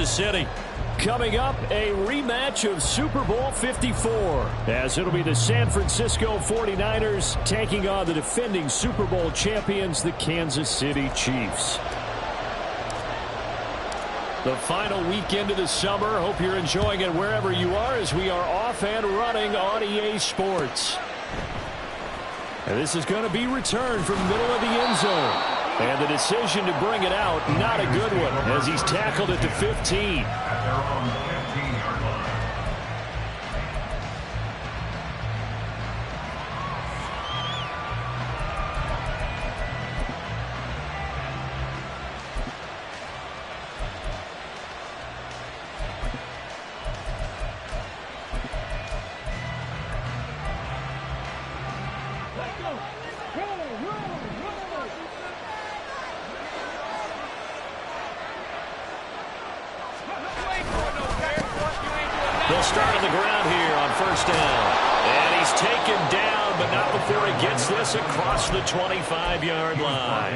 Kansas City. Coming up, a rematch of Super Bowl 54, as it'll be the San Francisco 49ers taking on the defending Super Bowl champions, the Kansas City Chiefs. The final weekend of the summer. Hope you're enjoying it wherever you are as we are off and running on EA Sports. And this is going to be returned from the middle of the end zone. And the decision to bring it out, not a good one, as he's tackled at the 15. At their own 15-yard line. They'll start on the ground here on first down. And he's taken down, but not before he gets this across the 25-yard line.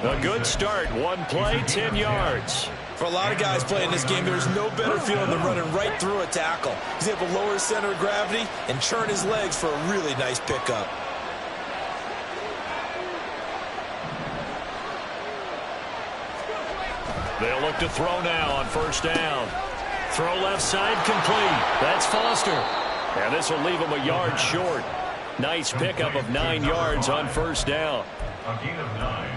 A good start. One play, 10 yards. For a lot of guys playing this game, there's no better feeling than running right through a tackle. He's able to lower his center of gravity and churn his legs for a really nice pickup. They'll look to throw now on first down. Throw left side complete. That's Foster. And this will leave him a yard short. Nice pickup of 9 yards on first down. A gain of 9.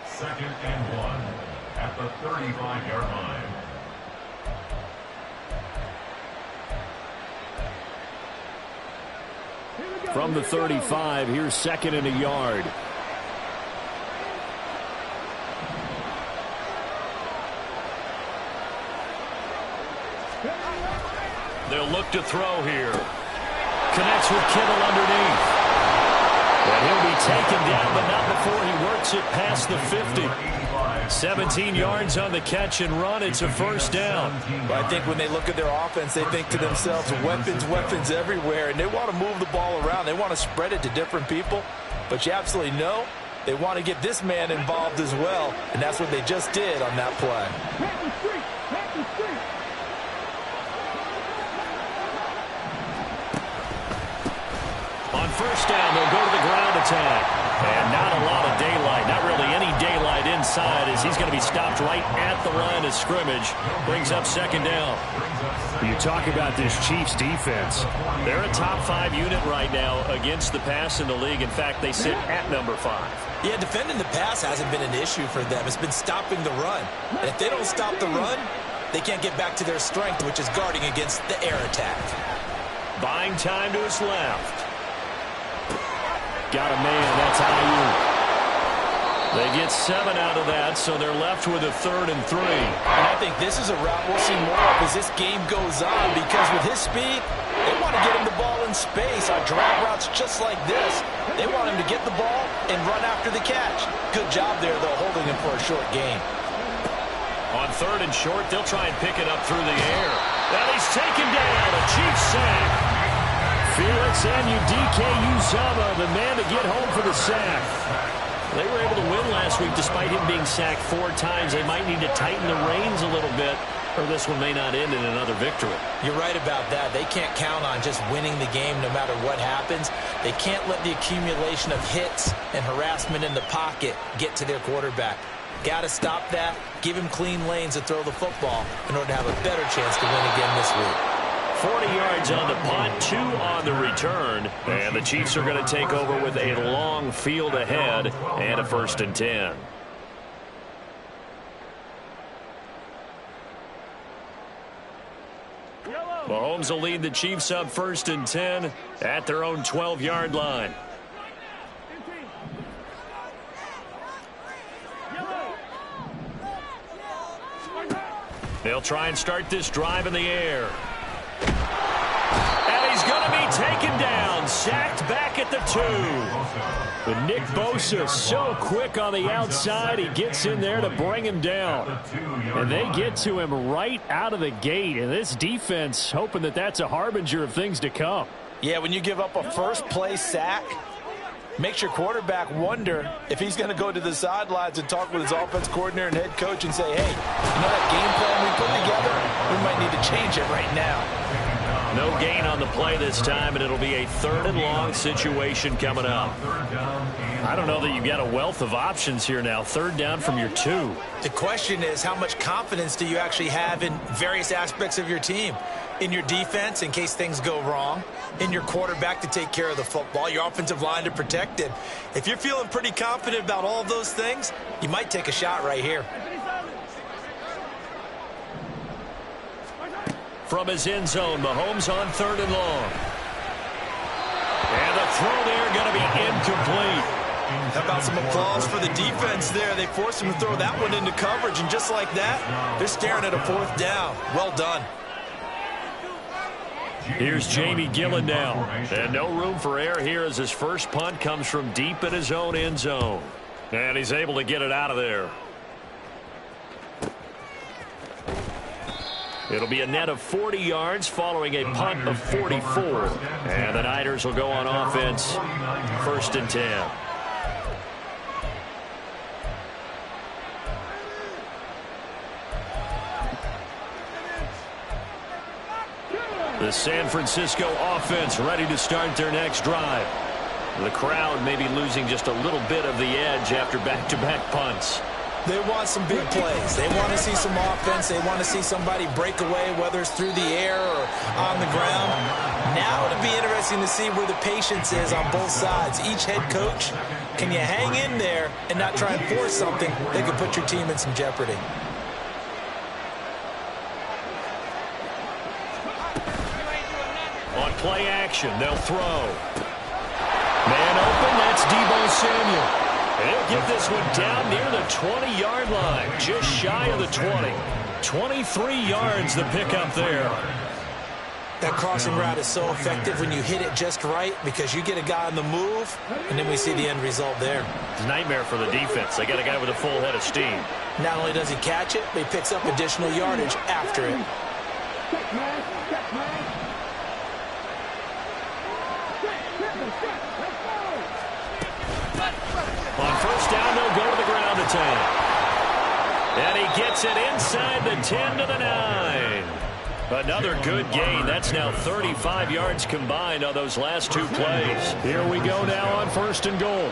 Second and 1 at the 35-yard line. From the 35, here's second and a yard. They'll look to throw here. Connects with Kittle underneath. And he'll be taken down, but not before he works it past the 50. 17 yards on the catch and run. It's a first down. But I think when they look at their offense, they think to themselves, weapons, weapons everywhere, and they want to move the ball around. They want to spread it to different people. But you absolutely know they want to get this man involved as well, and that's what they just did on that play. On first down, they'll go to the ground attack. And not a lot of daylight, not really any daylight inside, as he's going to be stopped right at the line of scrimmage. Brings up second down. You talk about this Chiefs defense. They're a top 5 unit right now against the pass in the league. In fact, they sit at number 5. Yeah, defending the pass hasn't been an issue for them. It's been stopping the run. And if they don't stop the run, they can't get back to their strength, which is guarding against the air attack. Buying time to his left. Got a man, that's Ayuk. They get 7 out of that, so they're left with a 3rd and 3. And I think this is a route we'll see more of as this game goes on, because with his speed, they want to get him the ball in space on drag routes just like this. They want him to get the ball and run after the catch. Good job there, though, holding him for a short gain. On 3rd and short, they'll try and pick it up through the air. And he's taken down, a Chiefs sack. Felix Anudike-Uzomah, the man to get home for the sack. They were able to win last week despite him being sacked 4 times. They might need to tighten the reins a little bit, or this one may not end in another victory. You're right about that. They can't count on just winning the game no matter what happens. They can't let the accumulation of hits and harassment in the pocket get to their quarterback. Got to stop that, give him clean lanes to throw the football in order to have a better chance to win again this week. 40 yards on the punt, 2 on the return, and the Chiefs are going to take over with a long field ahead and a 1st and 10. Mahomes will lead the Chiefs up 1st and 10 at their own 12-yard line. They'll try and start this drive in the air. And he's going to be taken down, sacked back at the 2. But Nick Bosa so quick on the outside, he gets in there to bring him down. And they get to him right out of the gate. And this defense hoping that that's a harbinger of things to come. Yeah, when you give up a first-play sack, makes your quarterback wonder if he's going to go to the sidelines and talk with his offense coordinator and head coach and say, hey, you know that game plan we put together? We might need to change it right now. No gain on the play this time, and it'll be a 3rd and long situation coming up. I don't know that you've got a wealth of options here now. 3rd down from your 2. The question is, how much confidence do you actually have in various aspects of your team? In your defense, in case things go wrong. In your quarterback to take care of the football. Your offensive line to protect it. If you're feeling pretty confident about all of those things, you might take a shot right here. From his end zone, Mahomes on 3rd and long. And the throw there going to be incomplete. How about some applause for the defense there? They forced him to throw that one into coverage, and just like that, they're staring at a 4th down. Well done. Here's Jamie Gillen now. And no room for error here as his first punt comes from deep in his own end zone. And he's able to get it out of there. It'll be a net of 40 yards following a punt of 44. And the Niners will go on offense, 1st and 10. The San Francisco offense ready to start their next drive. The crowd may be losing just a little bit of the edge after back-to-back punts. They want some big plays. They want to see some offense. They want to see somebody break away, whether it's through the air or on the ground. Now it'll be interesting to see where the patience is on both sides. Each head coach, can you hang in there and not try and force something that could put your team in some jeopardy? On play action, they'll throw. Man open, that's Deebo Samuel. And he'll get this one down near the 20-yard line, just shy of the 20. 23 yards the pickup there. That crossing route is so effective when you hit it just right because you get a guy on the move, and then we see the end result there. It's a nightmare for the defense. They got a guy with a full head of steam. Not only does he catch it, but he picks up additional yardage after it. On 1st down, they'll go to the ground attack. And he gets it inside the 10 to the 9. Another good gain. That's now 35 yards combined on those last 2 plays. Here we go now on 1st and goal.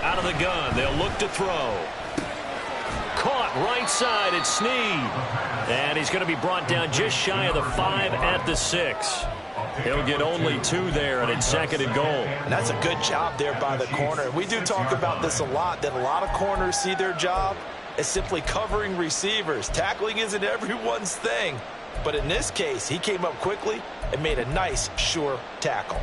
Out of the gun, they'll look to throw. Caught right side, it's Snead. And he's going to be brought down just shy of the 5 at the 6. He'll get only 2 there, and it's 2nd and goal. And that's a good job there by the corner. We do talk about this a lot, that a lot of corners see their job as simply covering receivers. Tackling isn't everyone's thing. But in this case, he came up quickly and made a nice, sure tackle.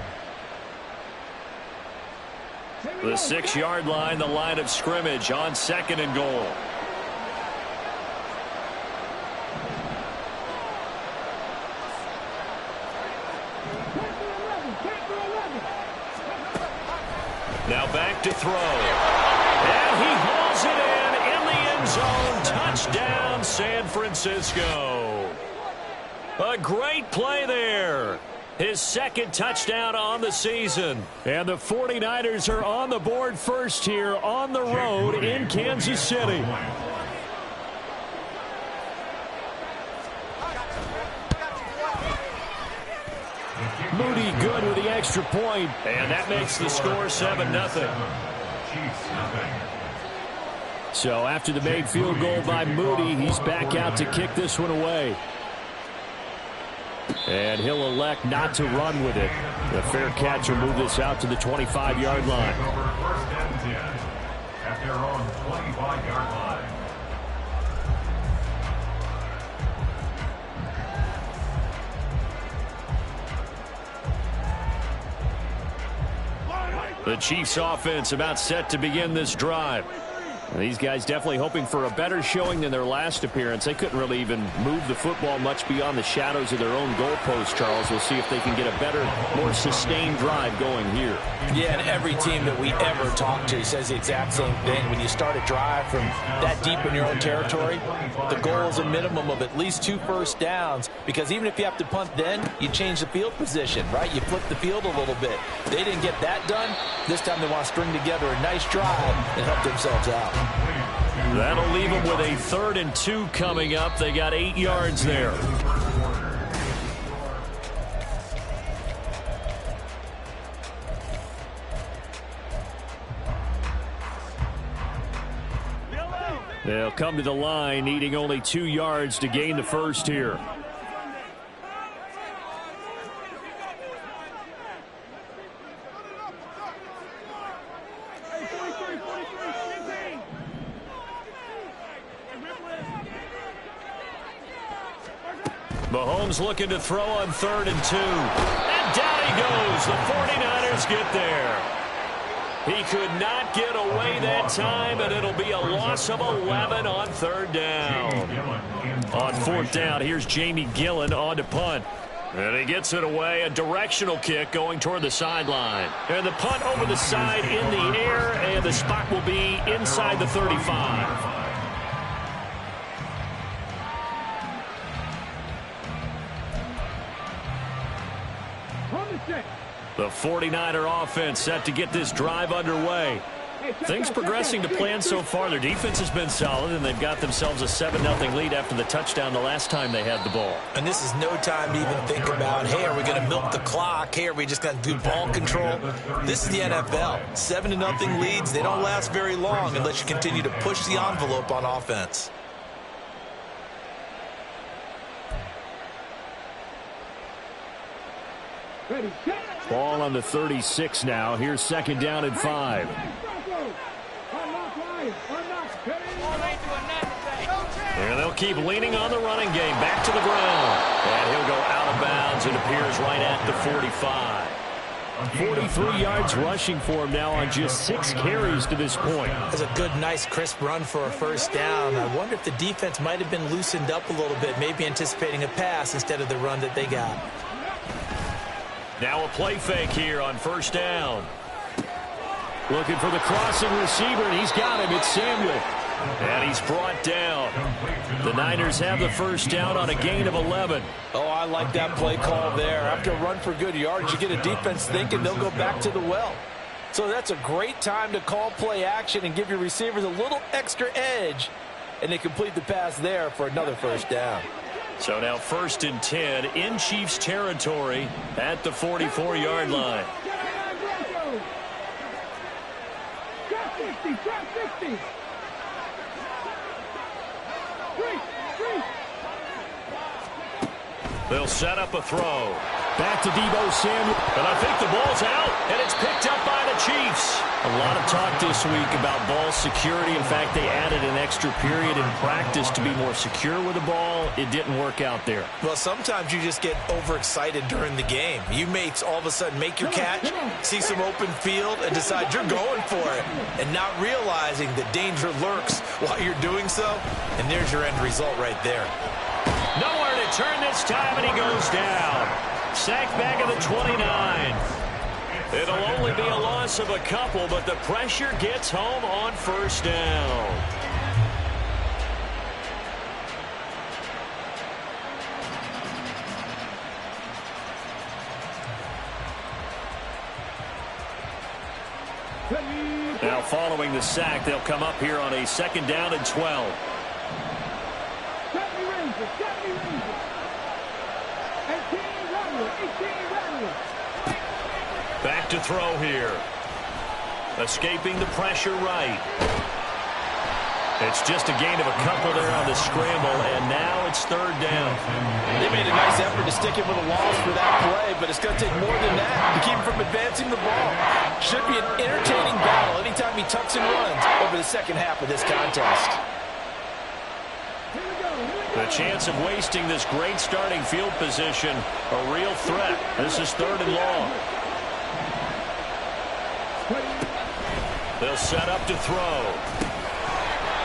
The 6-yard line, the line of scrimmage on 2nd and goal. Now back to throw. And he hauls it in the end zone. Touchdown, San Francisco. A great play there. His 2nd touchdown on the season. And the 49ers are on the board first here on the road in Kansas City. Moody good with the extra point, and that makes the score 7-0. So after the made field goal by Moody, he's back out to kick this one away. And he'll elect not to run with it. The fair catch will move this out to the 25-yard line. At their own 25-yard line. The Chiefs offense about set to begin this drive. These guys definitely hoping for a better showing than their last appearance. They couldn't really even move the football much beyond the shadows of their own goalpost, Charles. We'll see if they can get a better, more sustained drive going here. Yeah, and every team that we ever talk to says the exact same thing. When you start a drive from that deep in your own territory, the goal is a minimum of at least 2 first downs, because even if you have to punt then, you change the field position, right? You flip the field a little bit. They didn't get that done. This time they want to string together a nice drive and help themselves out. That'll leave them with a 3rd and 2 coming up. They got 8 yards there. They'll come to the line, needing only 2 yards to gain the first here. Mahomes looking to throw on 3rd and 2. And down he goes. The 49ers get there. He could not get away that time, and it'll be a loss of 11 on 3rd down. On 4th down, here's Jamie Gillen on to punt. And he gets it away. A directional kick going toward the sideline. And the punt over the side in the air, and the spot will be inside the 35. The 49er offense set to get this drive underway. Things progressing to plan so far. Their defense has been solid, and they've got themselves a 7-0 lead after the touchdown the last time they had the ball. And this is no time to even think about, hey, are we going to milk the clock? Hey, are we just going to do ball control? This is the NFL. 7-0 leads, they don't last very long unless you continue to push the envelope on offense. Ball on the 36 now. Here's 2nd down and 5. And they'll keep leaning on the running game. Back to the ground. And he'll go out of bounds. It appears right at the 45. 43 yards rushing for him now on just 6 carries to this point. That's a good, nice, crisp run for a first down. I wonder if the defense might have been loosened up a little bit, maybe anticipating a pass instead of the run that they got. Now a play fake here on 1st down. Looking for the crossing receiver, and he's got him. It's Samuel. And he's brought down. The Niners have the first down on a gain of 11. Oh, I like that play call there. After a run for good yards, you get a defense thinking they'll go back to the well. So that's a great time to call play action and give your receivers a little extra edge. And they complete the pass there for another first down. So now 1st and 10 in Chiefs territory at the 44-yard line. They'll set up a throw. Back to Deebo Samuel. And I think the ball's out, and it's picked up by the Chiefs. A lot of talk this week about ball security. In fact, they added an extra period in practice to be more secure with the ball. It didn't work out there. Well, sometimes you just get overexcited during the game. You may all of a sudden make your catch, see some open field, and decide you're going for it, and not realizing the danger lurks while you're doing so. And there's your end result right there. Nowhere to turn this time, and he goes down. Sacked back at the 29. It'll only be a loss of a couple, but the pressure gets home on 1st down. Now following the sack, they'll come up here on a 2nd down and 12. Back to throw here. Escaping the pressure right. It's just a gain of a couple there on the scramble, and now it's 3rd down. They made a nice effort to stick him with a loss for that play, but it's going to take more than that to keep him from advancing the ball. Should be an entertaining battle anytime he tucks and runs over the second half of this contest. The chance of wasting this great starting field position, a real threat. This is 3rd and long. They'll set up to throw.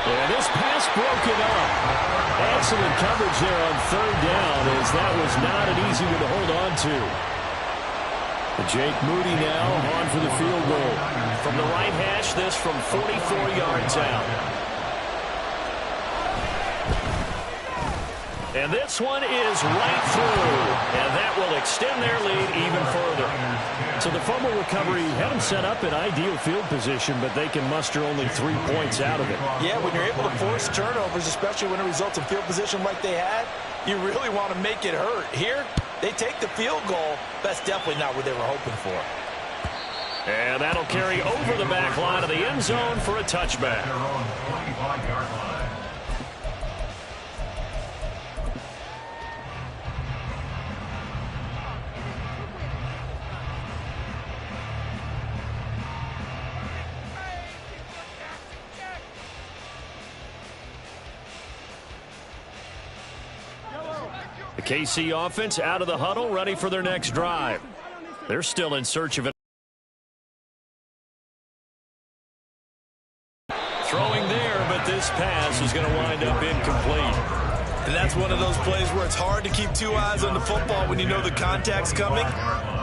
And this pass broken up. Excellent coverage there on third down, as that was not an easy one to hold on to. Jake Moody now on for the field goal. From the right hash, this from 44 yards out. And this one is right through. And that will extend their lead even further. So the fumble recovery had them set up in ideal field position, but they can muster only 3 points out of it. Yeah, when you're able to force turnovers, especially when it results in field position like they had, you really want to make it hurt. Here, they take the field goal. That's definitely not what they were hoping for. And that'll carry over the back line of the end zone for a touchback. The KC offense out of the huddle, ready for their next drive. They're still in search of it. Throwing there, but this pass is going to wind up incomplete. And that's one of those plays where it's hard to keep two eyes on the football when you know the contact's coming,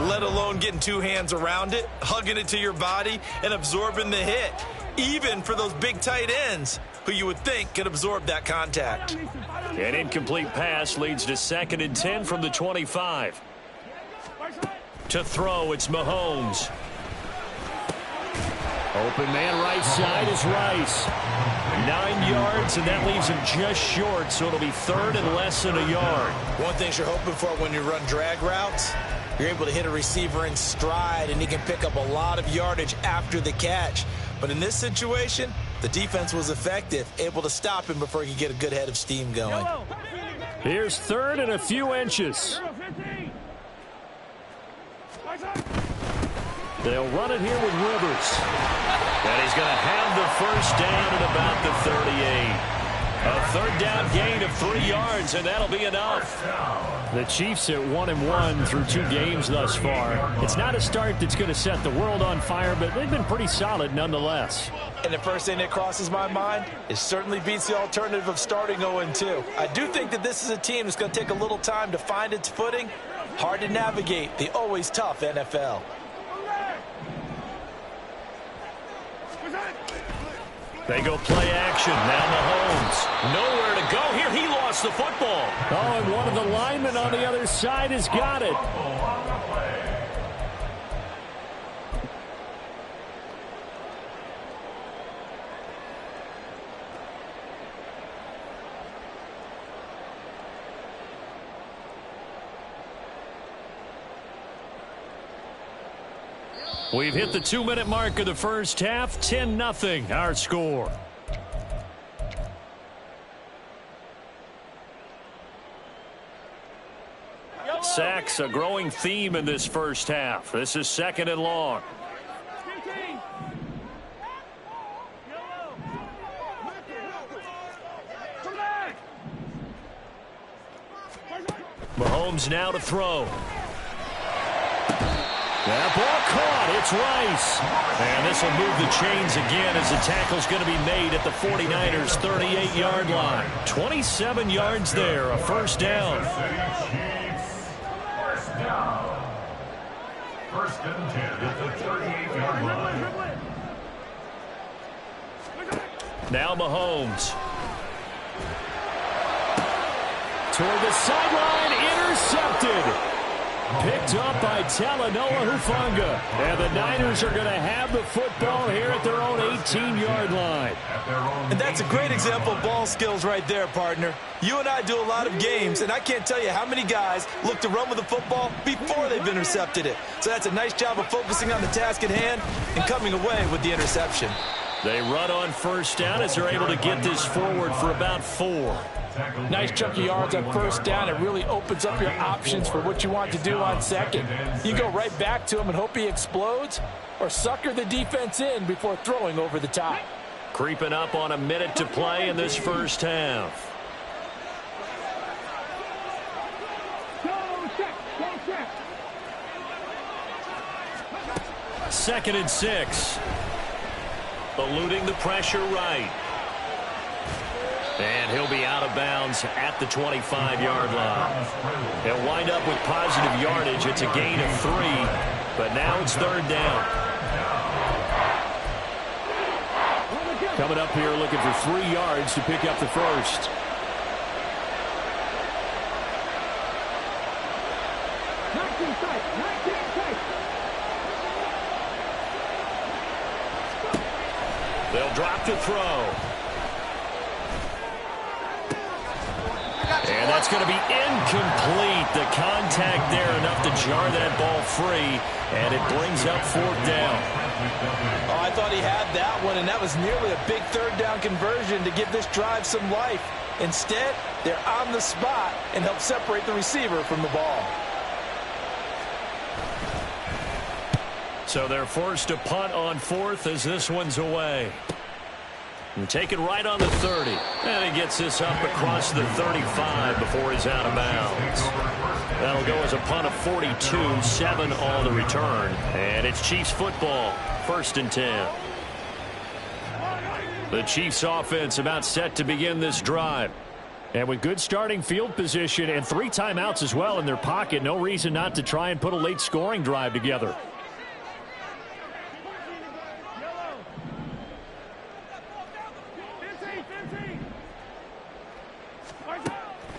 let alone getting two hands around it, hugging it to your body, and absorbing the hit, even for those big tight ends who you would think could absorb that contact. An incomplete pass leads to 2nd and 10 from the 25. To throw, it's Mahomes. Open man right side is Rice. 9 yards, and that leaves him just short, so it'll be 3rd and less than a yard. One thing you're hoping for when you run drag routes, you're able to hit a receiver in stride, and he can pick up a lot of yardage after the catch. But in this situation, the defense was effective, able to stop him before he could get a good head of steam going. Here's 3rd and a few inches. They'll run it here with Rivers. And he's going to have the first down at about the 38. A 3rd down gain of 3 yards, and that'll be enough. The Chiefs at 1-1 through 2 games thus far. It's not a start that's going to set the world on fire, but they've been pretty solid nonetheless. And the first thing that crosses my mind, it certainly beats the alternative of starting 0-2. I do think that this is a team that's going to take a little time to find its footing. Hard to navigate the always tough NFL. They go play action. Now Mahomes. Nowhere to go here. He lost the football. Oh, and one of the linemen on the other side has got it. We've hit the 2-minute mark of the first half. 10-0 our score. Sacks, a growing theme in this first half. This is 2nd and long. Mahomes now to throw. That ball caught. It's Rice. And this will move the chains again as the tackle's going to be made at the 49ers' 38-yard line. 27 yards there, a first down. First and 10 at the 38-yard line. Now Mahomes. Toward the sideline, intercepted. Picked up by Talanoa Hufanga. And the Niners are going to have the football here at their own 18-yard line. And that's a great example of ball skills right there, partner. You and I do a lot of games, and I can't tell you how many guys look to run with the football before they've intercepted it. So that's a nice job of focusing on the task at hand and coming away with the interception. They run on first down as they're able to get this forward for about 4. Nice chunk of yards on first down. It really opens up your options for what you want to do on second. You go right back to him and hope he explodes, or sucker the defense in before throwing over the top. Creeping up on a minute to play in this first half. Second and 6. eluding the pressure right. And he'll be out of bounds at the 25-yard line. He'll wind up with positive yardage. It's a gain of 3, but now it's third down. Coming up here looking for 3 yards to pick up the first. They'll drop to throw. And that's going to be incomplete. The contact there enough to jar that ball free, and it brings up 4th down. Oh, I thought he had that one, and that was nearly a big third down conversion to give this drive some life. Instead, they're on the spot and help separate the receiver from the ball. So they're forced to punt on 4th as this one's away. And take it right on the 30. And he gets this up across the 35 before he's out of bounds. That'll go as a punt of 42, 7 on the return. And it's Chiefs football, 1st and 10. The Chiefs offense about set to begin this drive. And with good starting field position and 3 timeouts as well in their pocket, no reason not to try and put a late scoring drive together.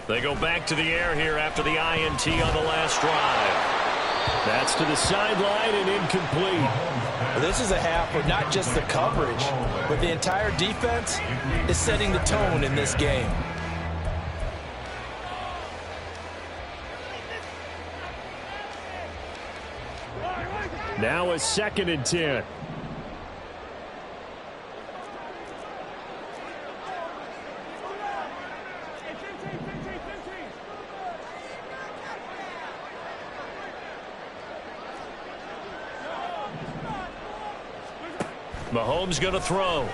They go back to the air here after the INT on the last drive. That's to the sideline and incomplete. Well, this is a half where not just the coverage, but the entire defense is setting the tone in this game. Now a 2nd and 10. Mahomes going to throw.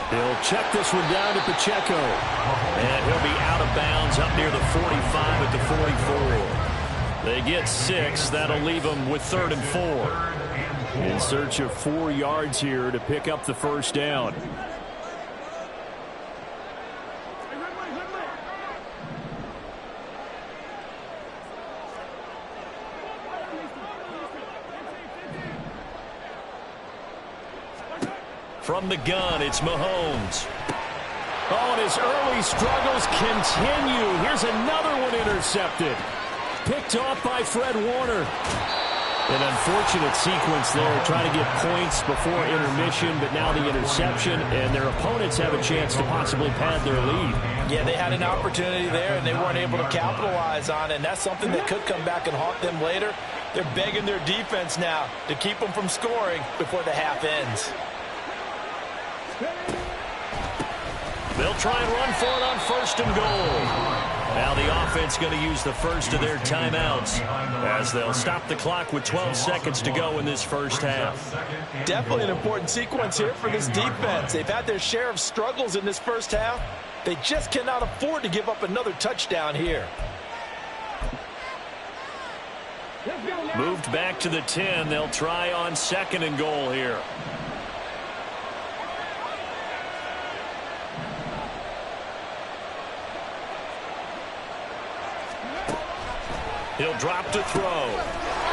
He'll check this one down to Pacheco. And he'll be out of bounds up near the 45 at the 44. They get 6. That'll leave them with 3rd and 4. In search of 4 yards here to pick up the first down. From the gun, it's Mahomes. Oh, and his early struggles continue. Here's another one intercepted. Picked off by Fred Warner. An unfortunate sequence there, trying to get points before intermission, but now the interception, and their opponents have a chance to possibly pad their lead. Yeah, they had an opportunity there, and they weren't able to capitalize on it, and that's something that could come back and haunt them later. They're begging their defense now to keep them from scoring before the half ends. They'll try and run for it on 1st and goal. Now the offense going to use the first of their timeouts as they'll stop the clock with 12 seconds to go in this first half. Definitely an important sequence here for this defense. They've had their share of struggles in this first half. They just cannot afford to give up another touchdown here. Moved back to the 10. They'll try on 2nd and goal here. He'll drop to throw.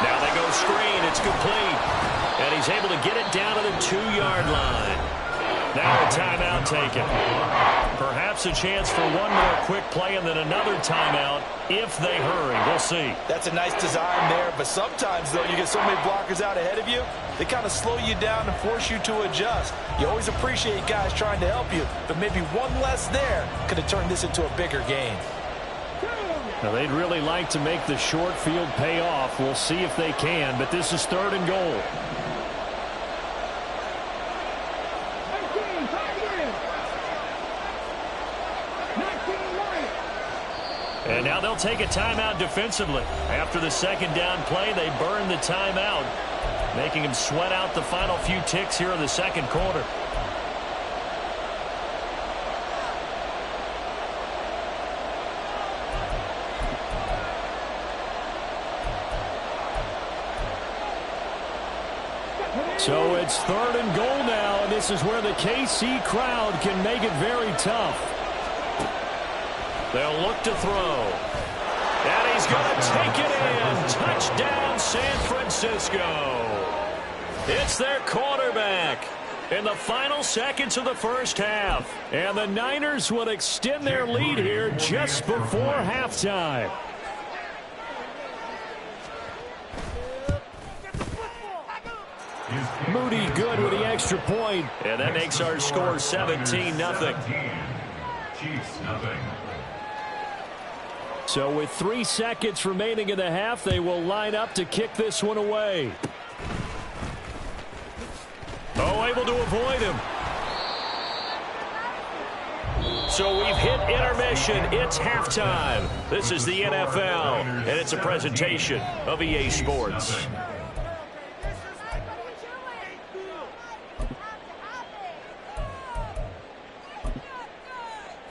Now they go screen. It's complete. And he's able to get it down to the 2-yard line. Now a timeout taken. Perhaps a chance for one more quick play and then another timeout if they hurry. We'll see. That's a nice design there, but sometimes, though, you get so many blockers out ahead of you, they kind of slow you down and force you to adjust. You always appreciate guys trying to help you, but maybe one less there could have turned this into a bigger game. Now, they'd really like to make the short field pay off. We'll see if they can, but this is 3rd and goal. And now they'll take a timeout defensively. After the 2nd down play, they burn the timeout, making them sweat out the final few ticks here in the 2nd quarter. So it's 3rd and goal now, and this is where the KC crowd can make it very tough. They'll look to throw. And he's going to take it in. Touchdown, San Francisco. It's their quarterback in the final seconds of the first half. And the Niners will extend their lead here just before halftime. Moody good with the extra point, and that makes our score 17-0. Chiefs nothing. So with 3 seconds remaining in the half, they will line up to kick this one away. Oh, able to avoid him. So we've hit intermission. It's halftime. This is the NFL, and it's a presentation of EA Sports.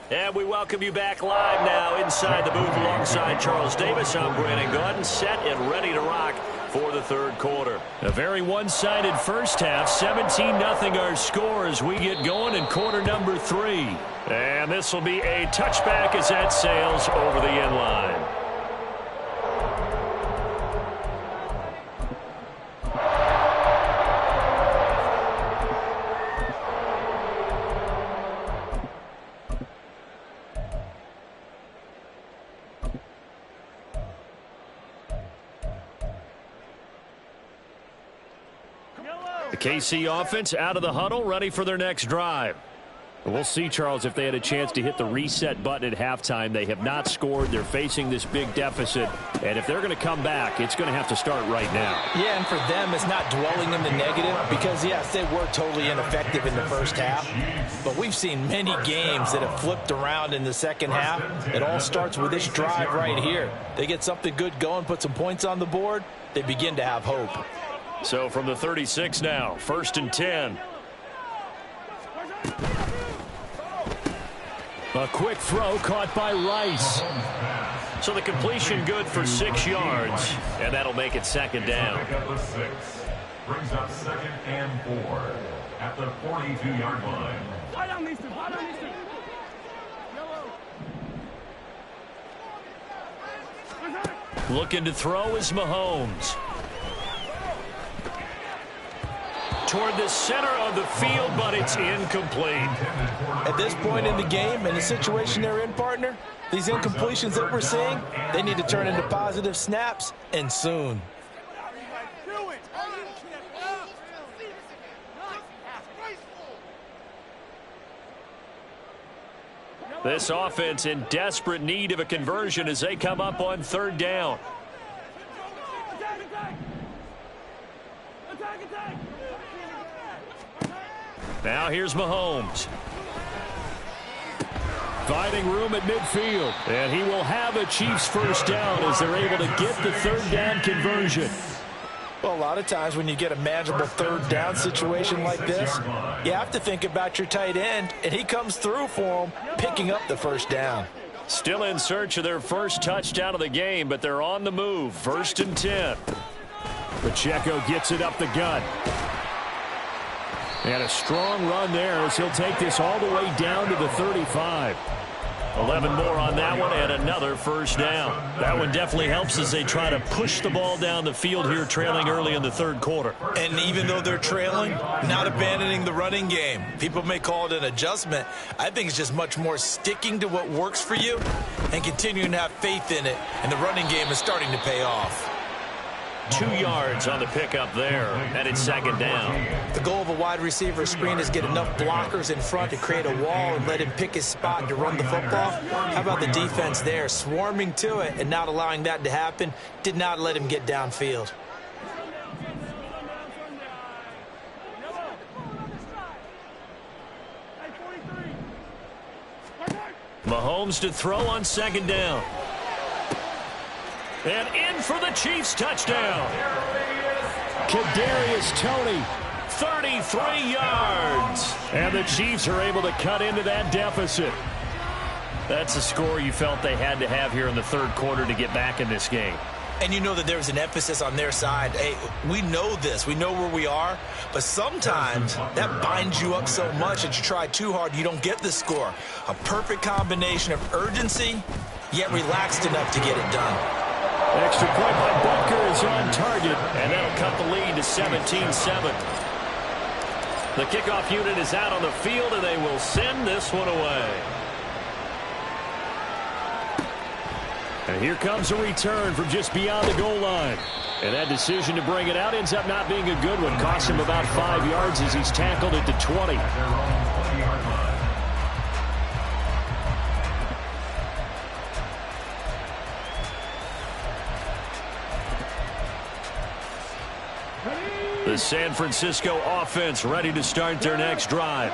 And we welcome you back live now inside the booth alongside Charles Davis. I'm Brandon Gordon, set and ready to rock for the third quarter. A very one-sided first half, 17-0 our score as we get going in quarter number 3. And this will be a touchback as that sails over the end line. The KC offense out of the huddle, ready for their next drive. We'll see, Charles, if they had a chance to hit the reset button at halftime. They have not scored. They're facing this big deficit. And if they're going to come back, it's going to have to start right now. Yeah, and for them, it's not dwelling in the negative because, yes, they were totally ineffective in the first half. But we've seen many games that have flipped around in the second half. It all starts with this drive right here. They get something good going, put some points on the board, they begin to have hope. So from the 36 now, 1st and 10. A quick throw caught by Rice. So the completion good for 6 yards, and that'll make it 2nd down. Brings up 2nd and 4 at the 42-yard line. Looking to throw is Mahomes. Toward the center of the field, but it's incomplete. At this point in the game, in the situation they're in, partner, these incompletions that we're seeing, they need to turn into positive snaps, and soon. This offense in desperate need of a conversion as they come up on 3rd down. Now here's Mahomes. Finding room at midfield. And he will have a Chiefs first down as they're able to get the 3rd down conversion. Well, a lot of times when you get a manageable 3rd down situation like this, you have to think about your tight end, and he comes through for him, picking up the 1st down. Still in search of their first touchdown of the game, but they're on the move. 1st and 10. Pacheco gets it up the gut. And a strong run there as he'll take this all the way down to the 35. 11 more on that one and another 1st down. That one definitely helps as they try to push the ball down the field here, trailing early in the 3rd quarter. And even though they're trailing, not abandoning the running game. People may call it an adjustment. I think it's just much more sticking to what works for you and continuing to have faith in it. And the running game is starting to pay off. 2 yards on the pickup there, and it's 2nd down. The goal of a wide receiver screen is get enough blockers in front to create a wall and let him pick his spot to run the football. How about the defense there, swarming to it and not allowing that to happen? Did not let him get downfield. Mahomes to throw on 2nd down. And in for the Chiefs touchdown. Kadarius Toney, 33 yards. And the Chiefs are able to cut into that deficit. That's a score you felt they had to have here in the 3rd quarter to get back in this game. And you know that there's an emphasis on their side. Hey, we know this. We know where we are. But sometimes that binds you up so much that you try too hard, you don't get the score. A perfect combination of urgency, yet relaxed enough to get it done. Extra point by Butker is on target, and that'll cut the lead to 17-7. The kickoff unit is out on the field, and they will send this one away. And here comes a return from just beyond the goal line. And that decision to bring it out ends up not being a good one. Costs him about 5 yards as he's tackled at the 20. The San Francisco offense ready to start their next drive.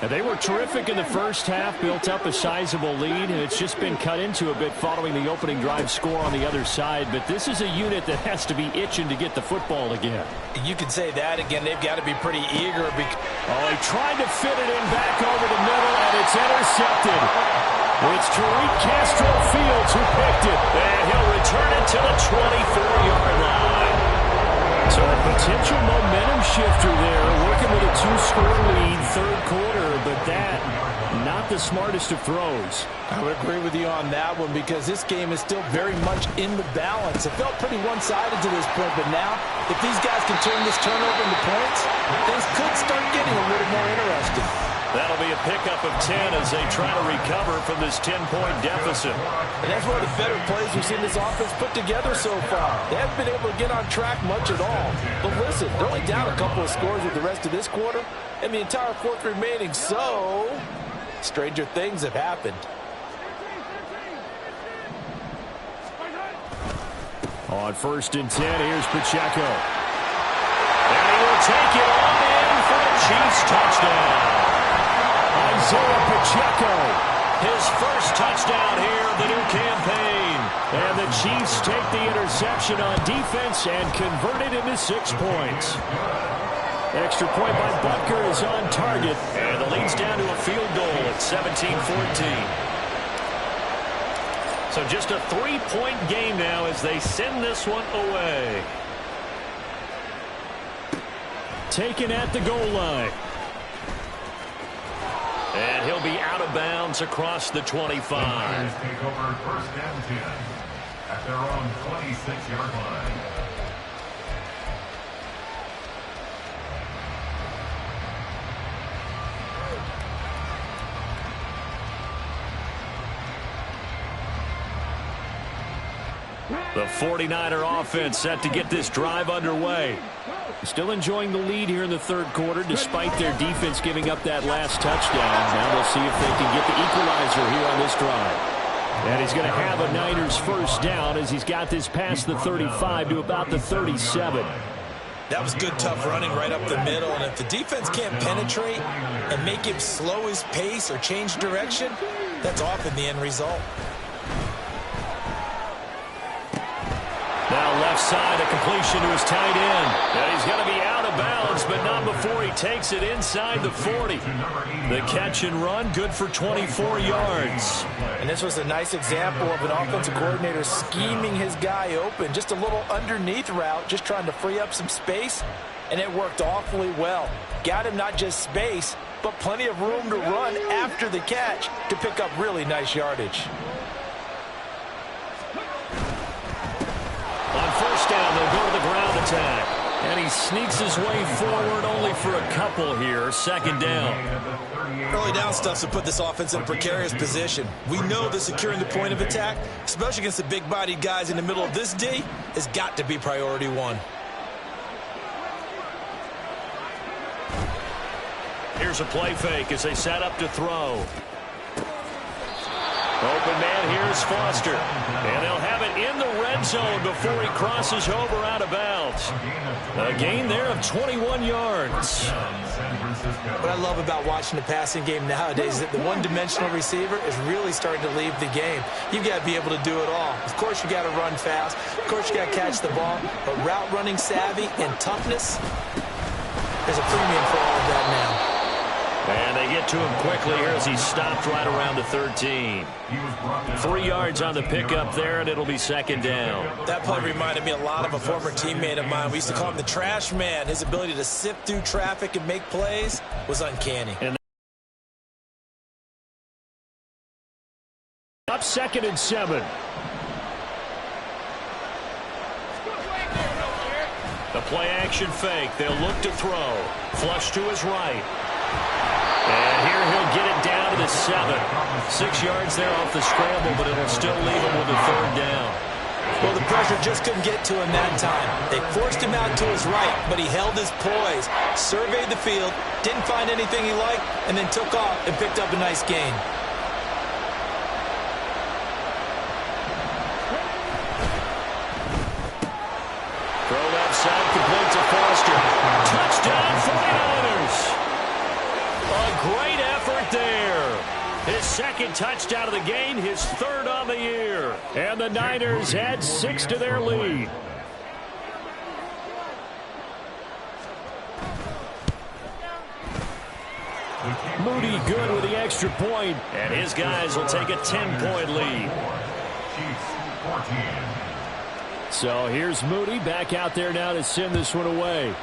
And they were terrific in the first half, built up a sizable lead, and it's just been cut into a bit following the opening drive score on the other side. But this is a unit that has to be itching to get the football again. You could say that again. They've got to be pretty eager. Oh, he tried to fit it in back over the middle, and it's intercepted. It's Tariq Castro Fields who picked it, and he'll return it to the 24-yard line. So a potential momentum shifter there, working with a 2-score lead, third quarter, but that, not the smartest of throws. I would agree with you on that one because this game is still very much in the balance. It felt pretty one-sided to this point, but now, if these guys can turn this turnover into points, things could start getting a little more interesting. That'll be a pickup of 10 as they try to recover from this 10-point deficit. And that's one of the better plays we've seen this offense put together so far. They haven't been able to get on track much at all. But listen, they're only down a couple of scores with the rest of this quarter and the entire fourth remaining. So, stranger things have happened. On 1st and 10, here's Pacheco. And he will take it on in for a Chiefs touchdown. Isaiah Pacheco, his first touchdown here of the new campaign. And the Chiefs take the interception on defense and convert it into 6 points. Extra point by Butker is on target, and the lead's down to a field goal at 17-14. So just a 3-point game now as they send this one away. Taken at the goal line. And he'll be out of bounds across the 25. Take over 1st and 10 at their own 26-yard line. The 49er offense set to get this drive underway. Still enjoying the lead here in the third quarter despite their defense giving up that last touchdown. Now we'll see if they can get the equalizer here on this drive. And he's going to have a Niners first down as he's got this past the 35 to about the 37. That was good, tough running right up the middle. And if the defense can't penetrate and make him slow his pace or change direction, that's often the end result. Now left side, a completion to his tight end. And he's going to be out of bounds, but not before he takes it inside the 40. The catch and run, good for 24 yards. And this was a nice example of an offensive coordinator scheming his guy open. Just a little underneath route, just trying to free up some space, and it worked awfully well. Got him not just space, but plenty of room to run after the catch to pick up really nice yardage. On first down, they'll go to the ground attack. And he sneaks his way forward only for a couple here. Second down. Early down stuff's to put this offense in a precarious position. We know that securing the point of attack, especially against the big-bodied guys in the middle of this D, has got to be priority one. Here's a play fake as they set up to throw. Open man, here's Foster. And they'll have it in the red zone before he crosses over out of bounds. A gain there of 21 yards. What I love about watching the passing game nowadays is that the one-dimensional receiver is really starting to leave the game. You've got to be able to do it all. Of course, you got to run fast. Of course, you got to catch the ball. But route running savvy and toughness, there's a premium for all of that now. And they get to him quickly here as he stopped right around the 13. 3 yards on the pickup there, and it'll be second down. That play reminded me a lot of a former teammate of mine. We used to call him the trash man. His ability to sift through traffic and make plays was uncanny. And up 2nd and 7. The play action fake. They'll look to throw. Flush to his right. And here he'll get it down to the 7. 6 yards there off the scramble, but it'll still leave him with a 3rd down. Well, the pressure just couldn't get to him that time. They forced him out to his right, but he held his poise, surveyed the field, didn't find anything he liked, and then took off and picked up a nice gain. Throw left side, complete to Foster. Touchdown, 49ers. A great effort there. His 2nd touchdown of the game, his 3rd on the year. And the Niners add 6 to their lead. Moody good with the extra point, and his guys will take a 10-point lead. Chiefs 14. So here's Moody back out there now to send this one away.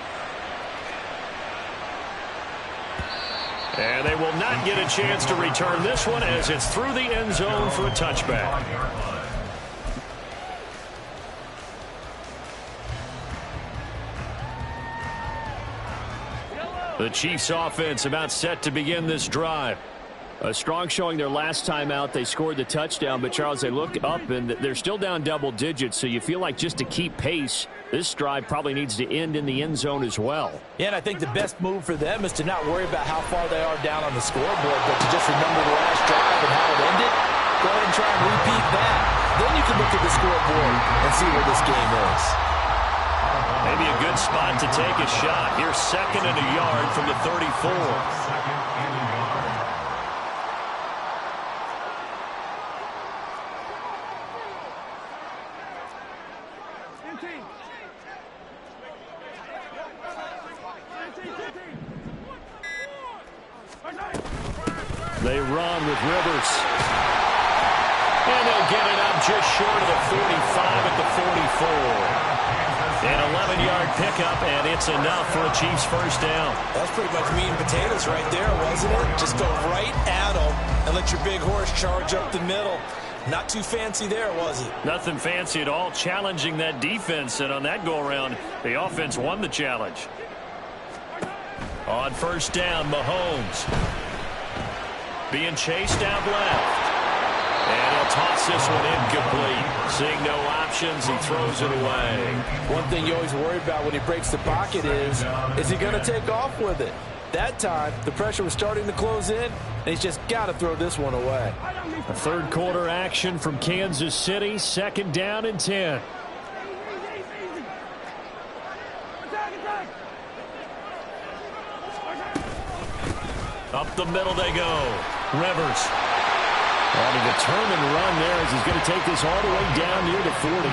And they will not get a chance to return this one as it's through the end zone for a touchback. The Chiefs offense about set to begin this drive. A strong showing their last time out. They scored the touchdown, but Charles, they look up and they're still down double digits, so you feel like just to keep pace, this drive probably needs to end in the end zone as well. Yeah, and I think the best move for them is to not worry about how far they are down on the scoreboard, but to just remember the last drive and how it ended. Go ahead and try and repeat that. Then you can look at the scoreboard and see where this game is. Maybe a good spot to take a shot. Here's 2nd and a yard from the 34. 2nd and a yard. They run with Rivers. And they'll get it up just short of the 45 at the 44. An 11-yard pickup, and it's enough for a Chiefs first down. That's pretty much meat and potatoes right there, wasn't it? Just go right at them and let your big horse charge up the middle. Not too fancy there, was it? Nothing fancy at all, challenging that defense, and on that go-around, the offense won the challenge. On first down, Mahomes. Being chased out left. And he'll toss this one incomplete. Seeing no options, he throws it away. One thing you always worry about when he breaks the pocket is he going to take off with it? That time, the pressure was starting to close in, and he's just got to throw this one away. A 3rd quarter action from Kansas City, 2nd down and 10. Up the middle they go. Rivers. On a determined run there as he's going to take this all the way down near the 40.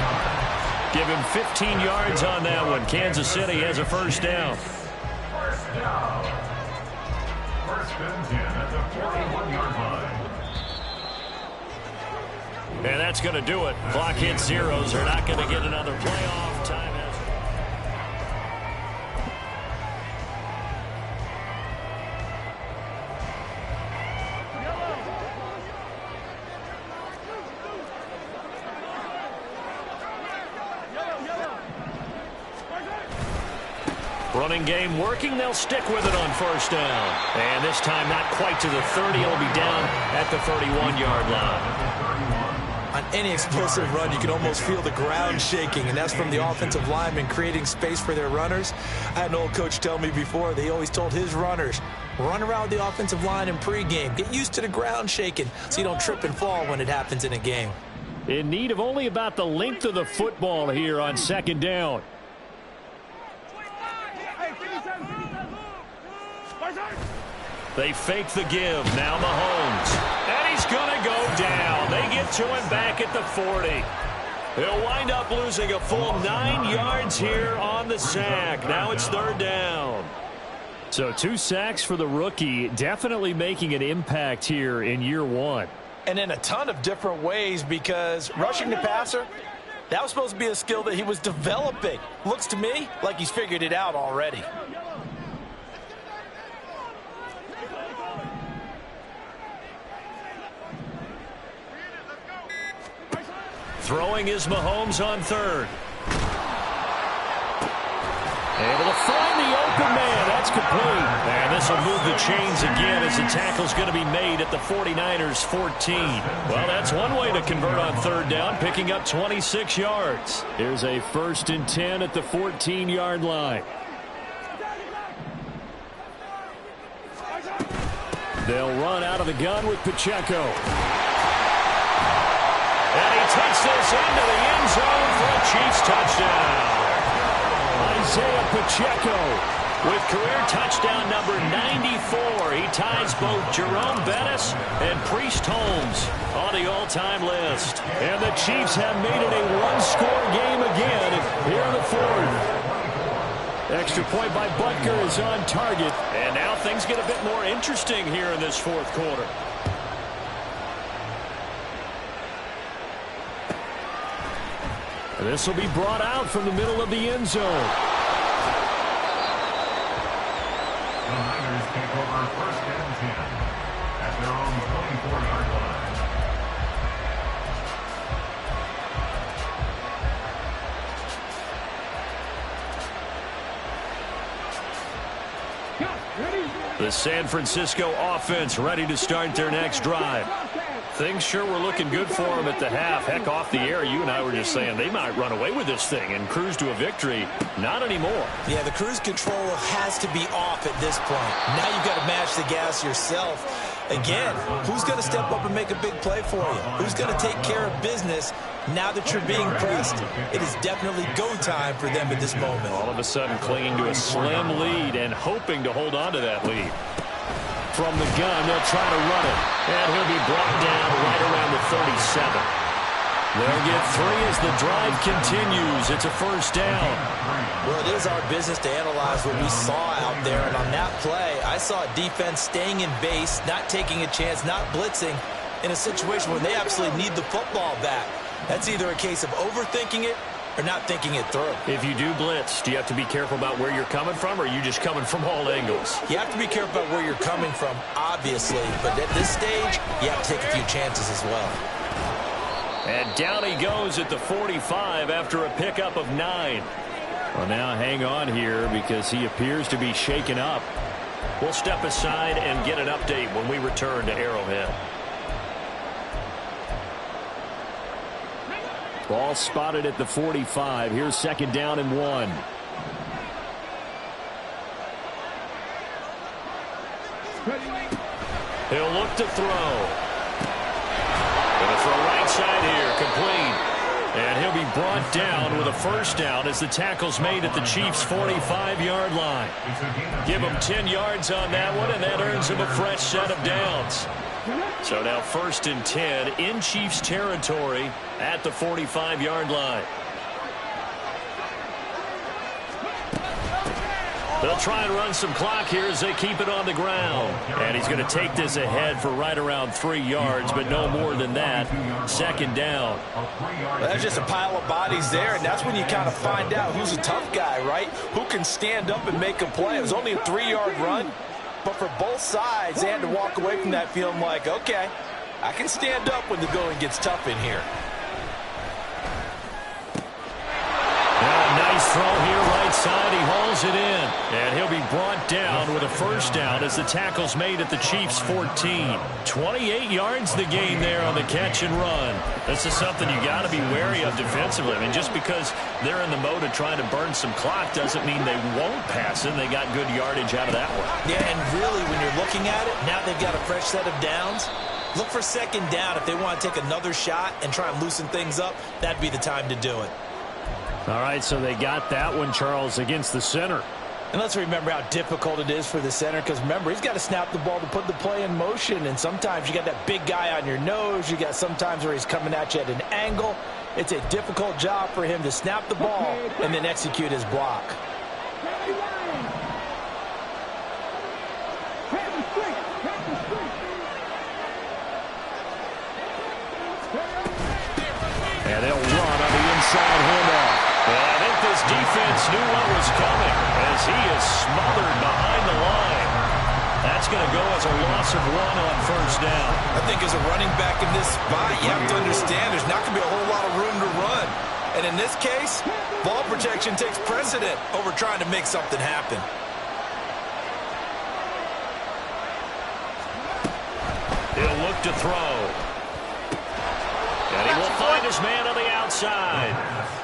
Give him 15 yards on that one. Kansas City has a first down. First down. 1st and 10 at the 41-yard line. And that's going to do it. Clock hits zeros. They're not going to get another playoff time. Running game working. They'll stick with it on first down. And this time not quite to the 30. It'll be down at the 31-yard line. On any explosive run, you can almost feel the ground shaking, and that's from the offensive linemen creating space for their runners. I had an old coach tell me before, they always told his runners, run around the offensive line in pregame. Get used to the ground shaking so you don't trip and fall when it happens in a game. In need of only about the length of the football here on 2nd down. They fake the give. Now Mahomes. And he's going to go down. They get to him back at the 40. He'll wind up losing a full 9 yards here on the sack. Now it's 3rd down. So 2 sacks for the rookie, definitely making an impact here in year 1. And in a ton of different ways, because rushing the passer, that was supposed to be a skill that he was developing. Looks to me like he's figured it out already. Throwing is Mahomes on 3rd. Able to find the open man. That's complete. And this will move the chains again as the tackle's going to be made at the 49ers 14. Well, that's one way to convert on 3rd down, picking up 26 yards. Here's a 1st and 10 at the 14-yard line. They'll run out of the gun with Pacheco. And he takes this into the end zone for a Chiefs touchdown. Isaiah Pacheco with career touchdown number 94. He ties both Jerome Bettis and Priest Holmes on the all-time list. And the Chiefs have made it a one-score game again here in the 4th. Extra point by Butker is on target. And now things get a bit more interesting here in this 4th quarter. This will be brought out from the middle of the end zone. The Niners take over 1st and 10 at their own 24-yard line. The San Francisco offense ready to start their next drive. Things sure were looking good for them at the half. Heck, off the air, you and I were just saying they might run away with this thing and cruise to a victory. Not anymore. Yeah, the cruise control has to be off at this point. Now you've got to match the gas yourself. Again, who's going to step up and make a big play for you? Who's going to take care of business now that you're being pressed? It is definitely go time for them at this moment. All of a sudden clinging to a slim lead and hoping to hold on to that lead. From the gun, they'll try to run it. And he'll be brought down right around the 37. They'll get 3 as the drive continues. It's a 1st down. Well, it is our business to analyze what we saw out there. And on that play, I saw a defense staying in base, not taking a chance, not blitzing in a situation where they absolutely need the football back. That's either a case of overthinking it or not thinking it through. If you do blitz, do you have to be careful about where you're coming from, or are you just coming from all angles? You have to be careful about where you're coming from, obviously. But at this stage, you have to take a few chances as well. And down he goes at the 45 after a pickup of 9. Well, now hang on here because he appears to be shaken up. We'll step aside and get an update when we return to Arrowhead. Ball spotted at the 45. Here's 2nd down and 1. He'll look to throw. Gonna throw right side here, complete. And he'll be brought down with a 1st down as the tackle's made at the Chiefs' 45-yard line. Give him 10 yards on that one, and that earns him a fresh set of downs. So now 1st and 10 in Chiefs territory at the 45-yard line. They'll try and run some clock here as they keep it on the ground. And he's going to take this ahead for right around 3 yards, but no more than that. 2nd down. Well, that's just a pile of bodies there, and that's when you kind of find out who's a tough guy, right? Who can stand up and make a play. It was only a 3-yard run. But for both sides, they had to walk away from that feeling like, okay, I can stand up when the going gets tough in here. Nice throw here, right side. He hauls it in. And he'll be brought down with a 1st down as the tackle's made at the Chiefs' 14. 28 yards the gain there on the catch and run. This is something you got to be wary of defensively. I mean, just because they're in the mode of trying to burn some clock doesn't mean they won't pass it. They got good yardage out of that one. Yeah, and really, when you're looking at it, now they've got a fresh set of downs. Look for 2nd down. If they want to take another shot and try and loosen things up, that'd be the time to do it. All right, so they got that one, Charles, against the center. And let's remember how difficult it is for the center, because remember, he's got to snap the ball to put the play in motion, and sometimes you got that big guy on your nose. You got sometimes where he's coming at you at an angle. It's a difficult job for him to snap the ball and then execute his block. And they'll run on the inside handoff. Well, I think this defense knew what was coming as he is smothered behind the line. That's going to go as a loss of 1 on first down. I think as a running back in this spot, you have to understand there's not going to be a whole lot of room to run. And in this case, ball protection takes precedent over trying to make something happen. He'll look to throw. And he will find his man on the outside.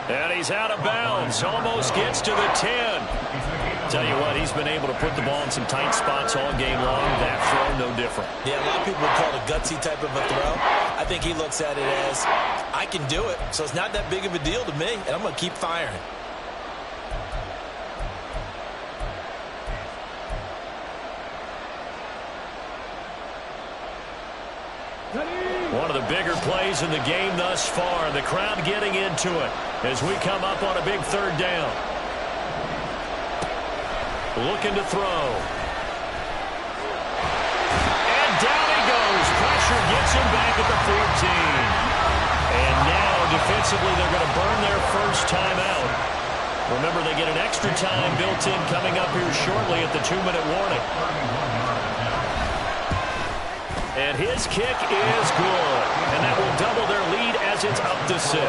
And he's out of bounds. Almost gets to the 10. Tell you what, he's been able to put the ball in some tight spots all game long. That throw, no different. Yeah, a lot of people would call it a gutsy type of a throw. I think he looks at it as, I can do it, so it's not that big of a deal to me, and I'm going to keep firing. One of the bigger plays in the game thus far. The crowd getting into it as we come up on a big third down. Looking to throw. And down he goes. Pressure gets him back at the 14. And now defensively they're going to burn their first timeout. Remember, they get an extra time built in coming up here shortly at the 2-minute warning. And his kick is good. And that will double their lead as it's up to 6.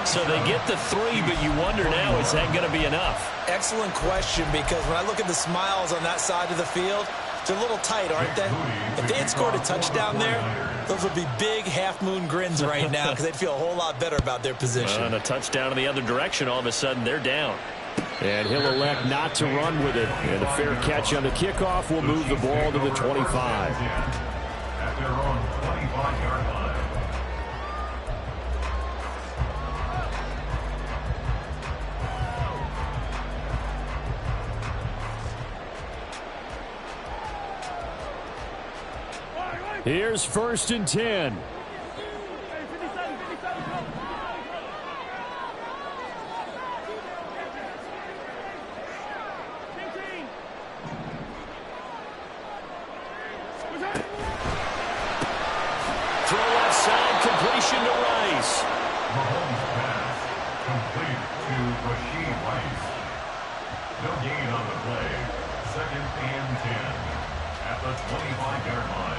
So they get the 3, but you wonder now, is that going to be enough? Excellent question, because when I look at the smiles on that side of the field, they're a little tight, aren't they? If they had scored a touchdown there, those would be big half-moon grins right now because they'd feel a whole lot better about their position. And a touchdown in the other direction, all of a sudden they're down. And he'll elect not to run with it. And a fair catch on the kickoff will move the ball to the 25. At their own 25-yard line. Here's 1st and 10. Throw left side, completion to Rice. Mahomes pass complete to Rashid Rice. No gain on the play. 2nd and 10 at the 25-yard line.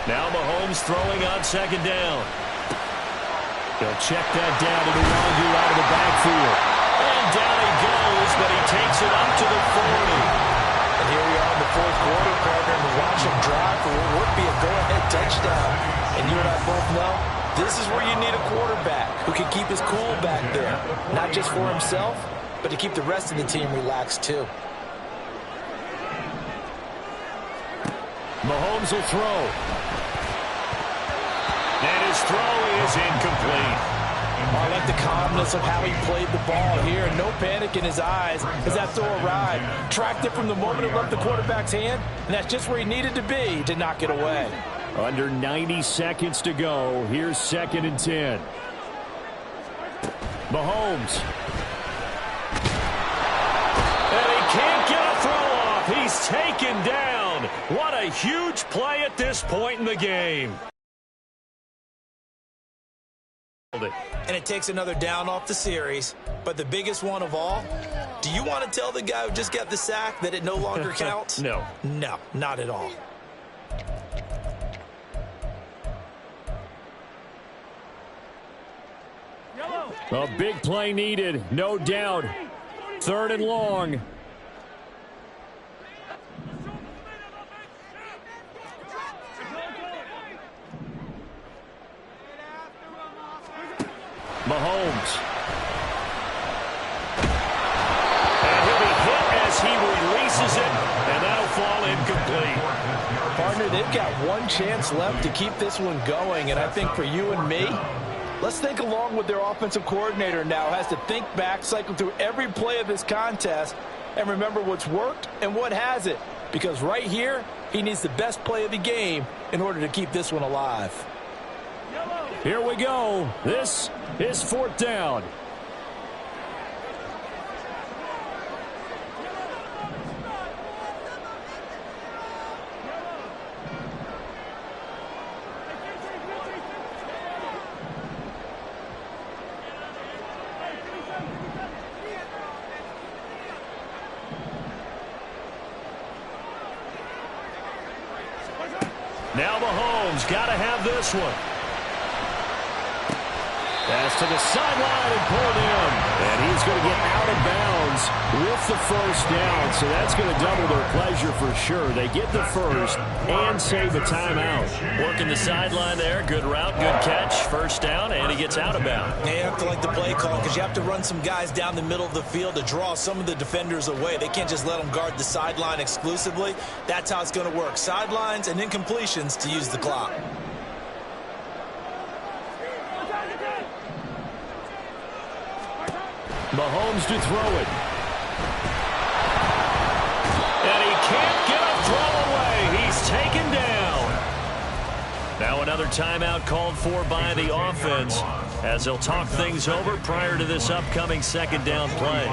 Now Mahomes throwing on 2nd down. He'll check that down to the Wangu out of the backfield. And down he goes, but he takes it up to the 40. And here we are in the 4th quarter, partner, and watch him drive for what would be a go-ahead touchdown. And you and I both know this is where you need a quarterback who can keep his cool back there. Not just for himself, but to keep the rest of the team relaxed too. Mahomes will throw. And his throw is incomplete. I like the calmness of how he played the ball here. No panic in his eyes as that throw arrived. Tracked it from the moment it left the quarterback's hand, and that's just where he needed to be to knock it away. Under 90 seconds to go. Here's 2nd and 10. Mahomes. And he can't get a throw off. He's taken down. What a huge play at this point in the game. And it takes another down off the series. But the biggest one of all, do you want to tell the guy who just got the sack that it no longer counts? No. No, not at all. A big play needed, no doubt. 3rd and long. Mahomes. And he'll be hit as he releases it, and that'll fall incomplete. Partner, they've got one chance left to keep this one going, and I think for you and me, let's think along with their offensive coordinator now. Has to think back, cycle through every play of this contest, and remember what's worked and what hasn't. Because right here, he needs the best play of the game in order to keep this one alive. Here we go. This is 4th down. Now Mahomes got to have this one. Pass to the sideline and pulled in. And he's going to get out of bounds with the 1st down. So that's going to double their pleasure for sure. They get the 1st and save a timeout. Working the sideline there. Good route, good catch. 1st down, and he gets out of bounds. Yeah, you have to like the play call because you have to run some guys down the middle of the field to draw some of the defenders away. They can't just let them guard the sideline exclusively. That's how it's going to work. Sidelines and incompletions to use the clock. Mahomes to throw it. And he can't get a throw away. He's taken down. Now another timeout called for by the offense as they'll talk things over prior to this upcoming 2nd down play.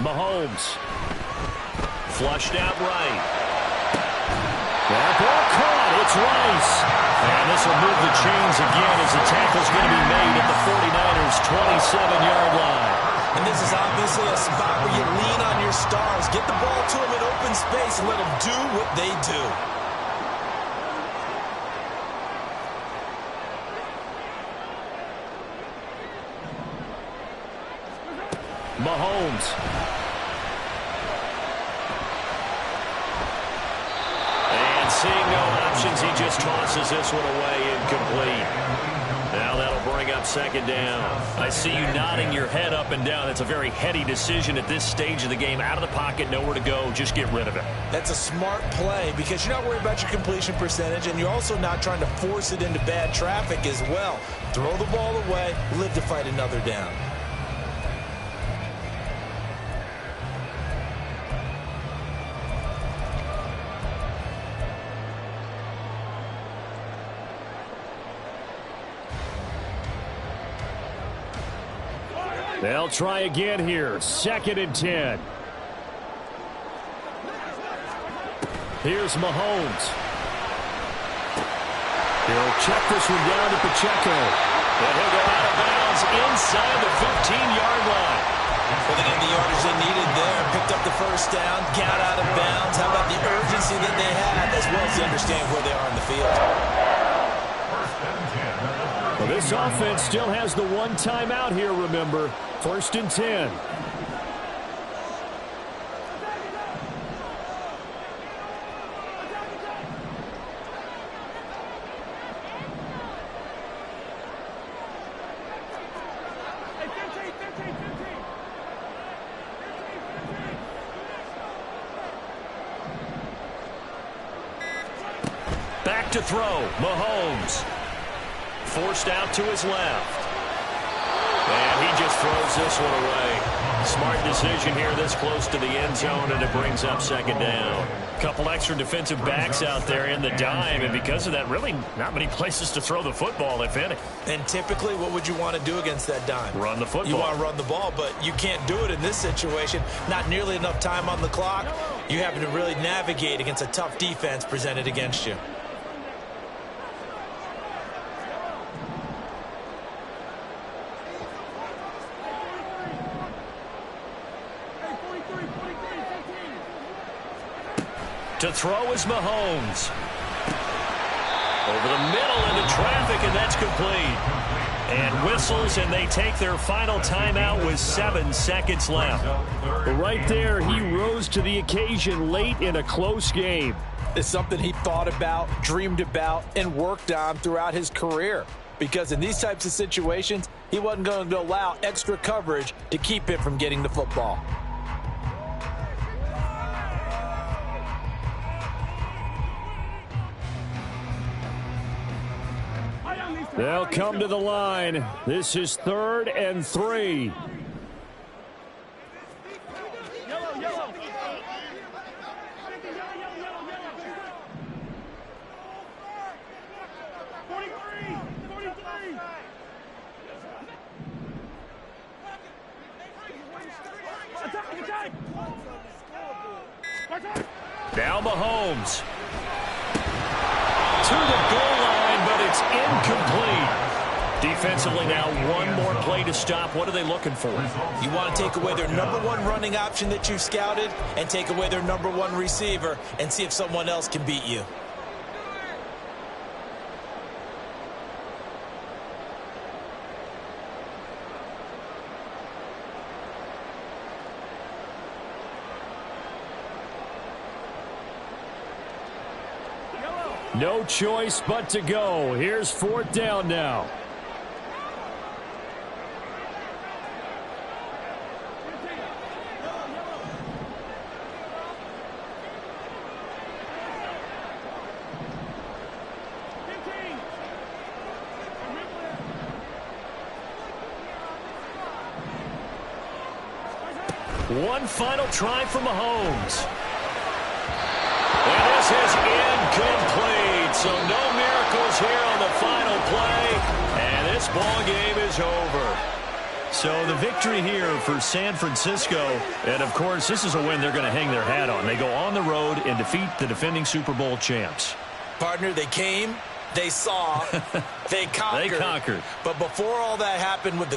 Mahomes. Flushed out right. That ball caught. It's Rice. And this will move the chains again as the tackle's going to be made at the 49ers' 27-yard line. And this is obviously a spot where you lean on your stars. Get the ball to them in open space and let them do what they do. Mahomes. And seeing no options, he just tosses this one away incomplete. Now that'll bring up 2nd down. I see you nodding your head up and down. It's a very heady decision at this stage of the game. Out of the pocket, nowhere to go. Just get rid of it. That's a smart play because you're not worried about your completion percentage, and you're also not trying to force it into bad traffic as well. Throw the ball away, live to fight another down. They'll try again here. 2nd and 10. Here's Mahomes. He'll check this one down to Pacheco. And he'll go out of bounds inside the 15-yard line. Well, they got the yardage they needed there. Picked up the 1st down. Got out of bounds. How about the urgency that they had as well as they understand where they are in the field? Well, this offense still has the one timeout here, remember. 1st and 10. Back to throw. Mahomes. Forced out to his left. And he just throws this one away. Smart decision here this close to the end zone, and it brings up 2nd down. Couple extra defensive backs out there in the dime, and because of that, really not many places to throw the football, if any. And typically, what would you want to do against that dime? Run the football. You want to run the ball, but you can't do it in this situation. Not nearly enough time on the clock. You have to really navigate against a tough defense presented against you. To To throw is Mahomes. Over the middle into traffic, and that's complete. And whistles, and they take their final timeout with 7 seconds left. Right there, he rose to the occasion late in a close game. It's something he thought about, dreamed about, and worked on throughout his career. Because in these types of situations, he wasn't going to allow extra coverage to keep him from getting the football. They'll come to the line. This is 3rd and 3. Now Mahomes. To the goal line, but it's incomplete. Defensively now, one more play to stop. What are they looking for? You want to take away their number one running option that you've scouted and take away their number one receiver and see if someone else can beat you. No choice but to go. Here's 4th down now. One final try for Mahomes. And this is incomplete. So no miracles here on the final play. And this ball game is over. So the victory here for San Francisco. And, of course, this is a win they're going to hang their hat on. They go on the road and defeat the defending Super Bowl champs. Partner, they came, they saw, they conquered. They conquered. But before all that happened with the